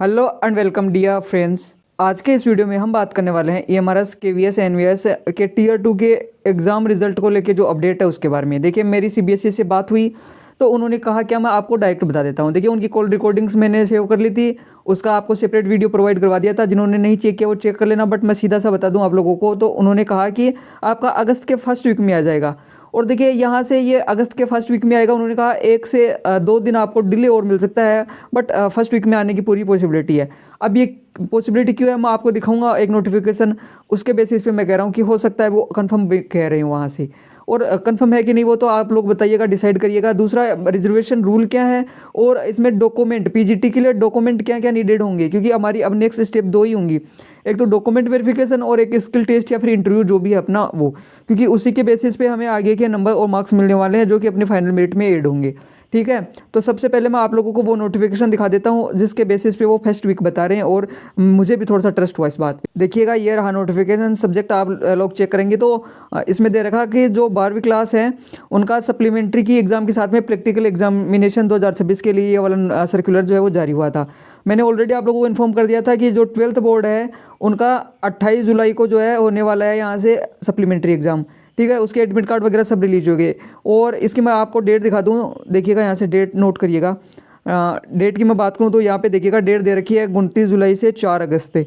Hello and welcome dear friends. आज के इस वीडियो में हम बात करने वाले हैं EMRS KVS NVS के टीयर 2 के एग्ज़ाम रिजल्ट को लेके जो अपडेट है उसके बारे में। देखिए मेरी CBSE से बात हुई तो उन्होंने कहा क्या मैं आपको डायरेक्ट बता देता हूँ। देखिए उनकी कॉल रिकॉर्डिंग्स मैंने सेव कर ली थी, उसका आपको सेपरेट वीडियो प्रोवाइड करवा दिया था। जिन्होंने नहीं चेक किया वो चेक कर लेना, बट मैं सीधा सा बता दूँ आप लोगों को। तो उन्होंने कहा कि आपका अगस्त के फर्स्ट वीक में आ जाएगा। और देखिए यहाँ से ये अगस्त के फर्स्ट वीक में आएगा। उन्होंने कहा 1 से 2 दिन आपको डिले और मिल सकता है, बट फर्स्ट वीक में आने की पूरी पॉसिबिलिटी है। अब ये पॉसिबिलिटी क्यों है मैं आपको दिखाऊंगा एक नोटिफिकेशन, उसके बेसिस पे मैं कह रहा हूँ कि हो सकता है वो कंफर्म कह रहे हैं वहाँ से, और कंफर्म है कि नहीं वो तो आप लोग बताइएगा, डिसाइड करिएगा। दूसरा रिजर्वेशन रूल क्या है, और इसमें डॉक्यूमेंट PGT के लिए डॉक्यूमेंट क्या क्या नीडेड होंगे, क्योंकि हमारी अब नेक्स्ट स्टेप 2 ही होंगी, एक तो डॉक्यूमेंट वेरिफिकेशन और एक स्किल टेस्ट या फिर इंटरव्यू जो भी है अपना वो, क्योंकि उसी के बेसिस पे हमें आगे के नंबर और मार्क्स मिलने वाले हैं जो कि अपने फाइनल मेरिट में ऐड होंगे। ठीक है, तो सबसे पहले मैं आप लोगों को वो नोटिफिकेशन दिखा देता हूँ जिसके बेसिस पे वो फर्स्ट वीक बता रहे हैं, और मुझे भी थोड़ा सा ट्रस्ट हुआ इस बात पे। देखिएगा ये रहा नोटिफिकेशन। सब्जेक्ट आप लोग चेक करेंगे तो इसमें दे रखा कि जो 12वीं क्लास है उनका सप्लीमेंट्री की एग्ज़ाम के साथ में प्रैक्टिकल एग्जामिनेशन 2026 के लिए ये वाला सर्कुलर जो है वो जारी हुआ था। मैंने ऑलरेडी आप लोगों को इन्फॉर्म कर दिया था कि जो 12th बोर्ड है उनका 28 जुलाई को जो है होने वाला है यहाँ से सप्लीमेंट्री एग्ज़ाम। ठीक है, उसके एडमिट कार्ड वगैरह सब रिलीज हो गए, और इसकी मैं आपको डेट दिखा दूँ। देखिएगा यहाँ से डेट नोट करिएगा। डेट की मैं बात करूँ तो यहाँ पे देखिएगा डेट दे रखी है 29 जुलाई से 4 अगस्त।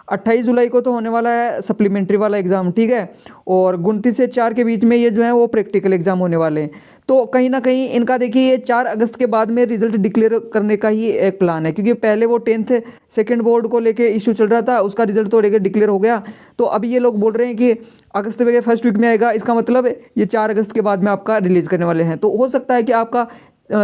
28 जुलाई को तो होने वाला है सप्लीमेंट्री वाला एग्ज़ाम। ठीक है, और 29 से 4 के बीच में ये जो है वो प्रैक्टिकल एग्ज़ाम होने वाले हैं। तो कहीं ना कहीं इनका देखिए ये 4 अगस्त के बाद में रिजल्ट डिक्लेयर करने का ही एक प्लान है, क्योंकि पहले वो 10th सेकेंड बोर्ड को लेके इशू चल रहा था, उसका रिजल्ट तो लेके डिक्लेयर हो गया। तो अभी ये लोग बोल रहे हैं कि अगस्त के फर्स्ट वीक में आएगा, इसका मतलब ये 4 अगस्त के बाद में आपका रिलीज़ करने वाले हैं। तो हो सकता है कि आपका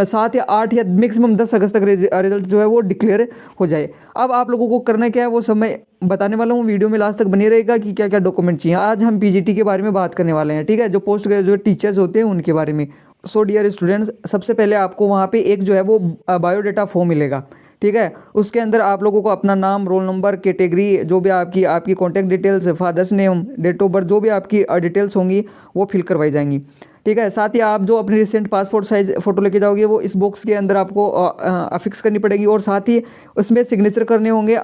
7 या 8 या मैक्सिमम 10 अगस्त तक रिजल्ट जो है वो डिक्लेयर हो जाए। अब आप लोगों को करना क्या है वो सब मैं बताने वाला हूँ, वीडियो में लास्ट तक बने रहेगा कि क्या क्या डॉक्यूमेंट चाहिए। आज हम PGT के बारे में बात करने वाले हैं। ठीक है, जो पोस्ट ग्रेजुएट टीचर्स होते हैं उनके बारे में। सो डियर स्टूडेंट्स, सबसे पहले आपको वहाँ पे एक जो है वो बायोडाटा फॉर्म मिलेगा। ठीक है, उसके अंदर आप लोगों को अपना नाम, रोल नंबर, कैटेगरी, जो भी आपकी contact details, father's name, date of birth, जो भी आपकी डिटेल्स होंगी वो फिल करवाई जाएंगी। ठीक है, साथ ही आप जो अपनी रिसेंट पासपोर्ट साइज फ़ोटो लेके जाओगे वो इस बॉक्स के अंदर आपको अफिक्स करनी पड़ेगी, और साथ ही उसमें सिग्नेचर करने होंगे।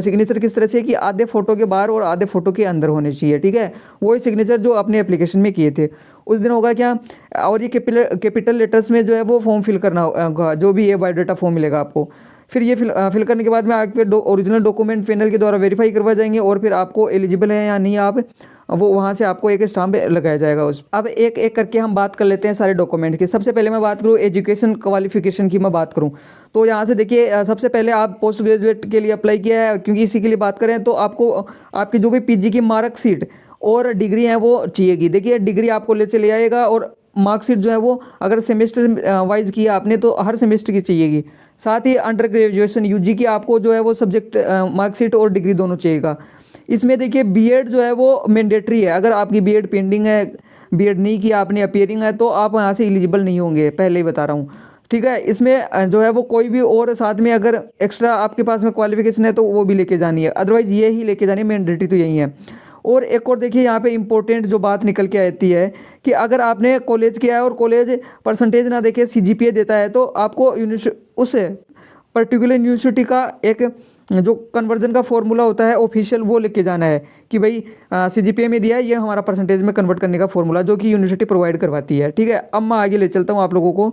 सिग्नेचर किस तरह से कि आधे फ़ोटो के बाहर और आधे फ़ोटो के अंदर होने चाहिए। ठीक है, वही सिग्नेचर जो अपने एप्लीकेशन में किए थे उस दिन होगा क्या। और ये कैपिटल लेटर्स में जो है वो फॉर्म फिल करना होगा, जो भी ये बायोडाटा फॉर्म मिलेगा आपको। फिर ये फिल करने के बाद में आपके ओरिजिनल डॉक्यूमेंट पैनल के द्वारा वेरीफाई करवा जाएंगे, और फिर आपको एलिजिबल है या नहीं आप वो वहाँ से आपको एक स्टाम्प लगाया जाएगा उस। अब एक एक करके हम बात कर लेते हैं सारे डॉक्यूमेंट की। सबसे पहले मैं बात करूँ एजुकेशन क्वालिफिकेशन की, मैं बात करूँ तो यहाँ से देखिए सबसे पहले आप पोस्ट ग्रेजुएट के लिए अप्लाई किया है, क्योंकि इसी के लिए बात करें तो आपको आपकी जो भी PG की मार्कशीट और डिग्री है वो चाहिएगी। देखिए डिग्री आपको ले चले आएगा, और मार्कशीट जो है वो अगर सेमेस्टर वाइज किया आपने तो हर सेमेस्टर की चाहिएगी। साथ ही अंडर ग्रेजुएशन UG की आपको जो है वो सब्जेक्ट मार्कशीट और डिग्री दोनों चाहिएगा। इसमें देखिए B.Ed जो है वो मैंडेटरी है। अगर आपकी B.Ed पेंडिंग है, B.Ed नहीं किया आपने, अपीयरिंग है, तो आप यहाँ से एलिजिबल नहीं होंगे, पहले ही बता रहा हूँ। ठीक है, इसमें जो है वो कोई भी और साथ में अगर एक्स्ट्रा आपके पास में क्वालिफिकेशन है तो वो भी लेके जानी है, अदरवाइज़ ये ही लेके जानी है, मैंडेटरी तो यही है। और एक और देखिए यहाँ पे इंपॉर्टेंट जो बात निकल के आती है कि अगर आपने कॉलेज किया है और कॉलेज परसेंटेज ना देखे CGPA देता है, तो आपको उस पर्टिकुलर यूनिवर्सिटी का एक जो कन्वर्जन का फॉर्मूला होता है ऑफिशियल, वो लेके जाना है कि भाई CGPA में दिया है, ये हमारा परसेंटेज में कन्वर्ट करने का फॉर्मूला, जो कि यूनिवर्सिटी प्रोवाइड करवाती है। ठीक है, अब मैं आगे ले चलता हूँ आप लोगों को,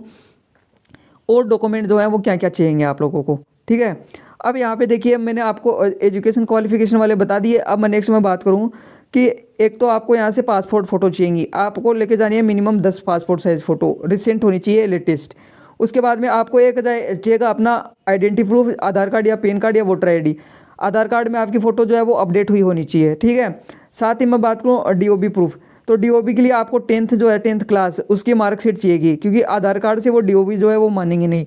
और डॉक्यूमेंट जो है वो क्या क्या चाहिए आप लोगों को। ठीक है, अब यहाँ पे देखिए मैंने आपको एजुकेशन क्वालिफिकेशन वाले बता दिए। अब मैं नेक्स्ट में बात करूँ कि एक तो आपको यहाँ से पासपोर्ट फ़ोटो चाहिए, आपको लेके जानी है minimum 10 passport size photo, recent होनी चाहिए, लेटेस्ट। उसके बाद में आपको एक चाहिएगा अपना आइडेंटिटी प्रूफ, आधार कार्ड या पैन कार्ड या वोटर ID। आधार कार्ड में आपकी फ़ोटो जो है वो अपडेट हुई होनी चाहिए। ठीक है, साथ ही मैं बात करूँ DOB प्रूफ, तो DOB के लिए आपको 10th जो है 10th क्लास उसकी मार्कशीट चाहिएगी, क्योंकि आधार कार्ड से वो DOB जो है वो मानेंगे नहीं।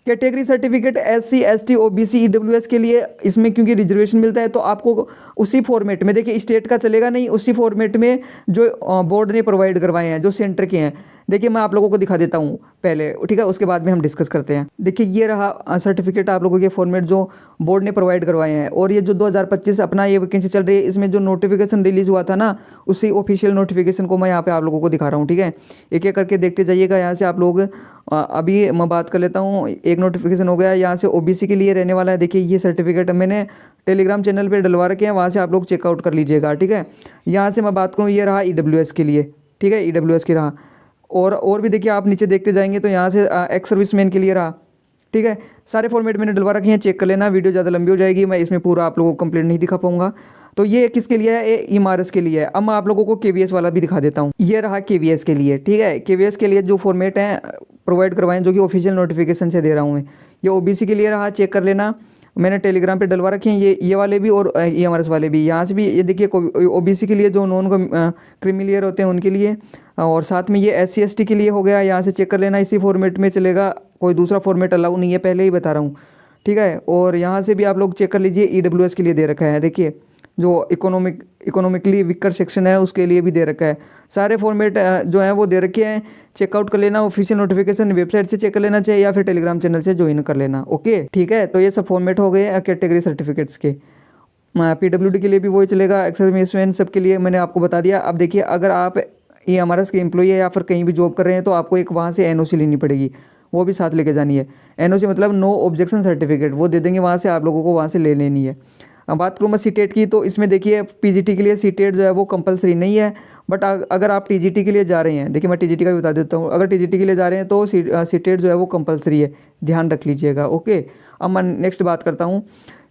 Category certificate SC ST OBC EWS के लिए इसमें क्योंकि रिजर्वेशन मिलता है तो आपको उसी फॉर्मेट में, देखिए स्टेट का चलेगा नहीं, उसी फॉर्मेट में जो बोर्ड ने प्रोवाइड करवाए हैं, जो सेंटर के हैं, देखिए मैं आप लोगों को दिखा देता हूँ पहले, ठीक है, उसके बाद में हम डिस्कस करते हैं। देखिए ये रहा सर्टिफिकेट आप लोगों के फॉर्मेट जो बोर्ड ने प्रोवाइड करवाए हैं। और ये जो 2025 अपना ये वैकेंसी चल रही है, इसमें जो नोटिफिकेशन रिलीज़ हुआ था ना, उसी ऑफिशियल नोटिफिकेशन को मैं यहाँ पे आप लोगों को दिखा रहा हूँ, ठीक है। एक एक करके देखते जाइएगा यहाँ से आप लोग। अभी मैं बात कर लेता हूँ। एक नोटिफिकेशन हो गया यहाँ से ओबीसी के लिए रहने वाला है। देखिए ये सर्टिफिकेट मैंने टेलीग्राम चैनल पे डलवा रखे हैं, वहाँ से आप लोग चेकआउट कर लीजिएगा, ठीक है। यहाँ से मैं बात करूँ, ये रहा ईडब्ल्यूएस के लिए, ठीक है, ईडब्ल्यूएस की रहा। और भी देखिए आप नीचे देखते जाएंगे तो यहाँ से एक्स सर्विसमैन के लिए रहा, ठीक है। सारे फॉर्मेट मैंने डलवा रखे हैं, चेक कर लेना। वीडियो ज़्यादा लंबी हो जाएगी, मैं इसमें पूरा आप लोगों को कंप्लीट नहीं दिखा पाऊंगा। तो ये किसके लिए है? ये इमारस के लिए है। अब मैं आप लोगों को केवीएस वाला भी दिखा देता हूँ। ये रहा केवीएस के लिए, ठीक है। केवीएस के लिए जो फॉर्मेट है प्रोवाइड करवाएं, जो कि ऑफिशियल नोटिफिकेशन से दे रहा हूँ मैं। ये ओबीसी के लिए रहा, चेक कर लेना। मैंने टेलीग्राम पे डलवा रखे हैं ये वाले भी और ईएमआरएस वाले भी। यहाँ से भी ये देखिए ओबीसी के लिए जो नॉन क्रिमिलियर होते हैं उनके लिए, और साथ में ये एससी एसटी के लिए हो गया। यहाँ से चेक कर लेना, इसी फॉर्मेट में चलेगा, कोई दूसरा फॉर्मेट अलाउ नहीं है, पहले ही बता रहा हूँ, ठीक है। और यहाँ से भी आप लोग चेक कर लीजिए, ईडब्ल्यूएस के लिए दे रखा है। देखिए जो इकोनॉमिकली वीकर सेक्शन है उसके लिए भी दे रखा है। सारे फॉर्मेट जो है वो दे रखे हैं, चेकआउट कर लेना। ऑफिशियल नोटिफिकेशन वेबसाइट से चेक कर लेना चाहिए या फिर टेलीग्राम चैनल से ज्वाइन कर लेना, ओके, ठीक है। तो ये सब फॉर्मेट हो गए कैटेगरी सर्टिफिकेट्स के। पीडब्ल्यूडी के लिए भी वही चलेगा, एक्स सर्विसमैन सब के लिए मैंने आपको बता दिया। अब देखिए अगर आप ईएमआरएस के एम्प्लॉई है या फिर कहीं भी जॉब कर रहे हैं तो आपको एक वहाँ से एनओसी लेनी पड़ेगी, वो भी साथ लेके जानी है। एनओसी मतलब नो ऑब्जेक्शन सर्टिफिकेट, वो दे देंगे वहाँ से, आप लोगों को वहाँ से ले लेनी है। अब बात करूँ मैं सीटेट की, तो इसमें देखिए पीजीटी के लिए सीटेट जो है वो कंपलसरी नहीं है, बट अगर आप टीजीटी के लिए जा रहे हैं, देखिए मैं टीजीटी का भी बता देता हूँ। अगर टीजीटी के लिए जा रहे हैं तो सीटेट जो है वो कंपलसरी है, ध्यान रख लीजिएगा, ओके। अब मैं नेक्स्ट बात करता हूँ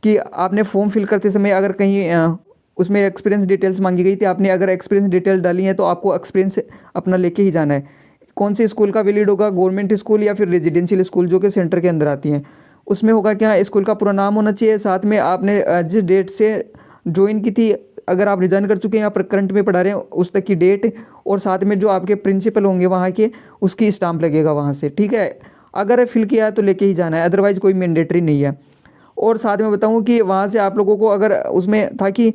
कि आपने फॉर्म फिल करते समय अगर कहीं उसमें एक्सपीरियंस डिटेल्स मांगी गई थी, आपने अगर एक्सपीरियंस डिटेल डाली है तो आपको एक्सपीरियंस अपना लेके ही जाना है। कौन से स्कूल का वैलिड होगा? गवर्नमेंट स्कूल या फिर रेजिडेंशियल स्कूल जो कि सेंटर के अंदर आती हैं। उसमें होगा क्या, स्कूल का पूरा नाम होना चाहिए, साथ में आपने जिस डेट से ज्वाइन की थी, अगर आप रिजाइन कर चुके हैं या करंट में पढ़ा रहे हैं उस तक की डेट, और साथ में जो आपके प्रिंसिपल होंगे वहाँ के, उसकी स्टाम्प लगेगा वहाँ से, ठीक है। अगर फिल किया है तो लेके ही जाना है, अदरवाइज़ कोई मैंडेटरी नहीं है। और साथ में बताऊँ कि वहाँ से आप लोगों को अगर उसमें था कि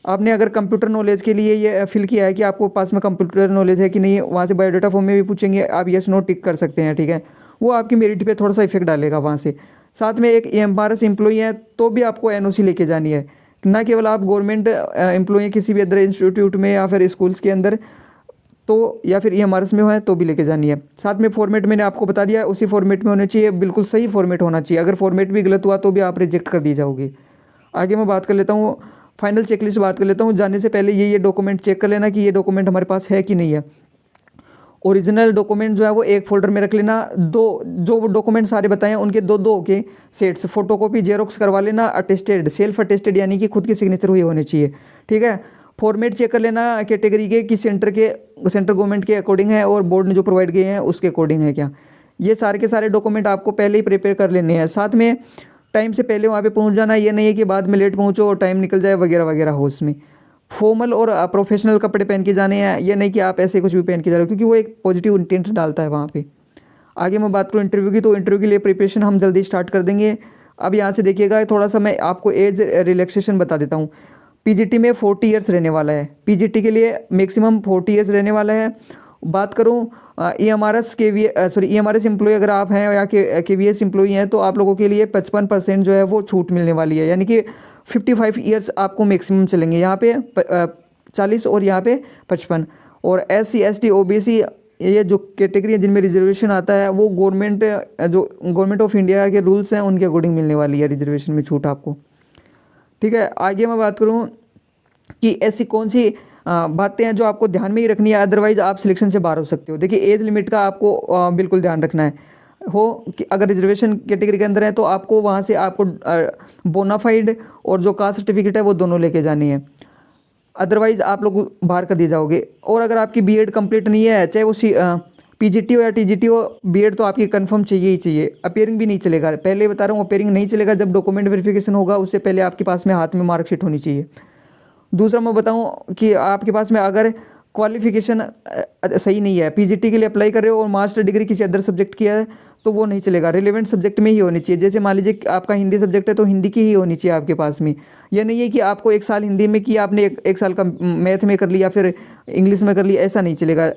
आपने अगर कंप्यूटर नॉलेज के लिए ये फिल किया है कि आपको पास में कंप्यूटर नॉलेज है कि नहीं, वहाँ से बायोडाटा फॉर्म में भी पूछेंगे, आप येस नो टिक कर सकते हैं, ठीक है। वो आपकी मेरिट पे थोड़ा सा इफेक्ट डालेगा वहाँ से। साथ में एक ईएमआरएस एम्प्लॉई है तो भी आपको एनओसी लेके जानी है, ना केवल आप गवर्नमेंट एम्प्लॉई किसी भी अदर इंस्टीट्यूट में या फिर स्कूल्स के अंदर तो, या फिर ईएमआरएस में है तो भी लेके जानी है। साथ में फॉर्मेट मैंने आपको बता दिया, उसी फॉर्मेट में होना चाहिए, बिल्कुल सही फॉर्मेट होना चाहिए। अगर फॉर्मेट भी गलत हुआ तो भी आप रिजेक्ट कर दी जाओगी। आगे मैं बात कर लेता हूँ, फाइनल चेकलिस्ट बात कर लेता हूँ। जाने से पहले ये डॉक्यूमेंट चेक कर लेना कि ये डॉक्यूमेंट हमारे पास है कि नहीं है। ओरिजिनल डॉक्यूमेंट जो है वो एक फोल्डर में रख लेना। जो डॉक्यूमेंट सारे बताए हैं उनके दो के सेट्स फोटोकॉपी जेरोक्स करवा लेना। अटेस्टेड, सेल्फ अटेस्टेड यानी कि खुद की सिग्नेचर हुई होनी चाहिए, ठीक है। फॉर्मेट चेक कर लेना कैटेगरी के कि सेंटर गवर्नमेंट के अकॉर्डिंग है और बोर्ड ने जो प्रोवाइड किए हैं उसके अकॉर्डिंग है क्या। ये सारे के सारे डॉक्यूमेंट आपको पहले ही प्रिपेयर कर लेने हैं। साथ में टाइम से पहले वहाँ पे पहुँच जाना, ये नहीं है कि बाद में लेट पहुँचो और टाइम निकल जाए वगैरह वगैरह हो उसमें। फॉर्मल और प्रोफेशनल कपड़े पहन के जाने हैं, ये नहीं कि आप ऐसे कुछ भी पहन के जा रहे हो, क्योंकि वो एक पॉजिटिव इंटेंट डालता है वहाँ पे। आगे मैं बात करूँ इंटरव्यू की, तो इंटरव्यू के लिए प्रिपरेशन हम जल्दी स्टार्ट कर देंगे। अब यहाँ से देखिएगा, थोड़ा सा मैं आपको एज रिलैक्सेशन बता देता हूँ। पीजीटी में 40 ईयर्स रहने वाला है, पीजीटी के लिए मैक्सिमम 40 ईयर्स रहने वाला है। बात करूँ ईएमआरएस ईएमआरएस एम्प्लॉय अगर आप हैं या केवीएस एम्प्लॉई हैं तो आप लोगों के लिए 55% जो है वो छूट मिलने वाली है, यानी कि 55 ईयर्स आपको मैक्सिमम चलेंगे यहाँ पे 40 और यहाँ पे 55। और SC ST OBC ये जो कैटेगरी है जिनमें रिजर्वेशन आता है वो गवर्नमेंट ऑफ इंडिया के रूल्स हैं उनके अकॉर्डिंग मिलने वाली है रिजर्वेशन में छूट आपको, ठीक है। आगे मैं बात करूँ कि ऐसी कौन सी बातें हैं जो आपको ध्यान में ही रखनी है, अदरवाइज आप सिलेक्शन से बाहर हो सकते हो। देखिए एज लिमिट का आपको बिल्कुल ध्यान रखना है कि अगर रिजर्वेशन कैटेगरी के अंदर है तो आपको वहाँ से आपको बोनाफाइड और जो कास्ट सर्टिफिकेट है वो दोनों लेके जानी है, अदरवाइज आप लोग बाहर कर दिए जाओगे। और अगर आपकी बीएड कंप्लीट नहीं है, चाहे वो पीजीटी हो या टीजीटी हो, बीएड तो आपकी कंफर्म चाहिए ही चाहिए। अपेयरिंग भी नहीं चलेगा, पहले बता रहा हूँ, अपेयरिंग नहीं चलेगा। जब डॉक्यूमेंट वेरिफिकेशन होगा उससे पहले आपके पास में हाथ में मार्कशीट होनी चाहिए। दूसरा मैं बताऊं कि आपके पास में अगर क्वालिफिकेशन सही नहीं है, पीजीटी के लिए अप्लाई कर रहे हो और मास्टर डिग्री किसी अदर सब्जेक्ट किया है तो वो नहीं चलेगा, रिलेवेंट सब्जेक्ट में ही होनी चाहिए। जैसे मान लीजिए आपका हिंदी सब्जेक्ट है तो हिंदी की ही होनी चाहिए आपके पास में। यह नहीं है कि आपको 1 साल हिंदी में किया, आपने एक साल का मैथ में कर लिया, फिर इंग्लिश में कर लिया, ऐसा नहीं चलेगा।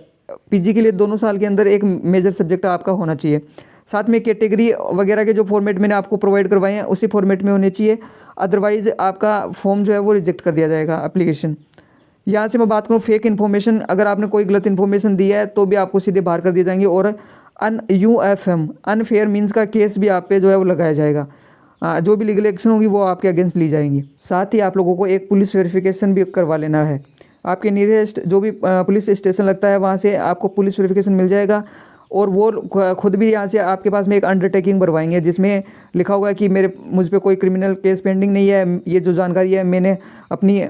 पीजी के लिए दोनों साल के अंदर एक मेजर सब्जेक्ट आपका होना चाहिए। साथ में कैटेगरी वगैरह के जो फॉर्मेट मैंने आपको प्रोवाइड करवाए हैं उसी फॉर्मेट में होने चाहिए, अदरवाइज़ आपका फॉर्म जो है वो रिजेक्ट कर दिया जाएगा एप्लीकेशन। यहाँ से मैं बात करूँ फेक इन्फॉर्मेशन, अगर आपने कोई गलत इन्फॉर्मेशन दी है तो भी आपको सीधे बाहर कर दिए जाएंगे, और UFM अनफेयर मीन्स का केस भी आप पे जो है वो लगाया जाएगा। जो भी लीगल एक्शन होगी वो आपके अगेंस्ट ली जाएंगी। साथ ही आप लोगों को एक पुलिस वेरिफिकेशन भी करवा लेना है। आपके नियरेस्ट जो भी पुलिस स्टेशन लगता है वहाँ से आपको पुलिस वेरिफिकेशन मिल जाएगा, और वो खुद भी यहाँ से आपके पास में एक अंडरटेकिंग भरवाएंगे जिसमें लिखा होगा कि मुझ पे कोई क्रिमिनल केस पेंडिंग नहीं है, ये जो जानकारी है मैंने अपनी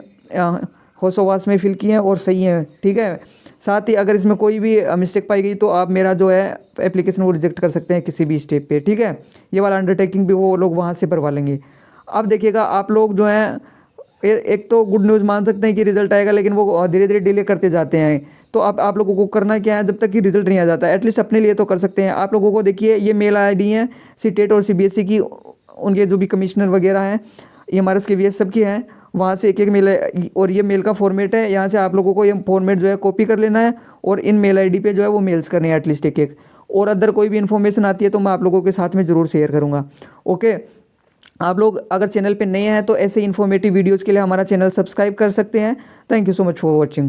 होशोवास में फिल की है और सही है, ठीक है। साथ ही अगर इसमें कोई भी मिस्टेक पाई गई तो आप मेरा जो है एप्लीकेशन वो रिजेक्ट कर सकते हैं किसी भी स्टेप पे, ठीक है। ये वाला अंडरटेकिंग भी वो लोग वहाँ से भरवा लेंगे। अब देखिएगा आप लोग जो हैं एक तो गुड न्यूज़ मान सकते हैं कि रिजल्ट आएगा, लेकिन वो धीरे धीरे डिले करते जाते हैं। तो आप लोगों को करना क्या है, जब तक कि रिजल्ट नहीं आ जाता एटलीस्ट अपने लिए तो कर सकते हैं। आप लोगों को देखिए ये मेल आईडी है सीटेट और CBSE की, उनके जो भी कमिश्नर वगैरह हैं EMRS KVS सब की हैं, वहाँ से एक एक मेल, और ये मेल का फॉर्मेट है। यहाँ से आप लोगों को ये फॉर्मेट जो है कॉपी कर लेना है और इन मेल आईडी पे जो है वो मेल्स करने हैं एटलीस्ट एक एक। और अदर कोई भी इन्फॉर्मेशन आती है तो मैं आप लोगों के साथ में ज़रूर शेयर करूँगा। ओके, आप लोग अगर चैनल पे नए हैं तो ऐसे इन्फॉर्मेटिव वीडियोज़ के लिए हमारा चैनल सब्सक्राइब कर सकते हैं। Thank you so much for watching.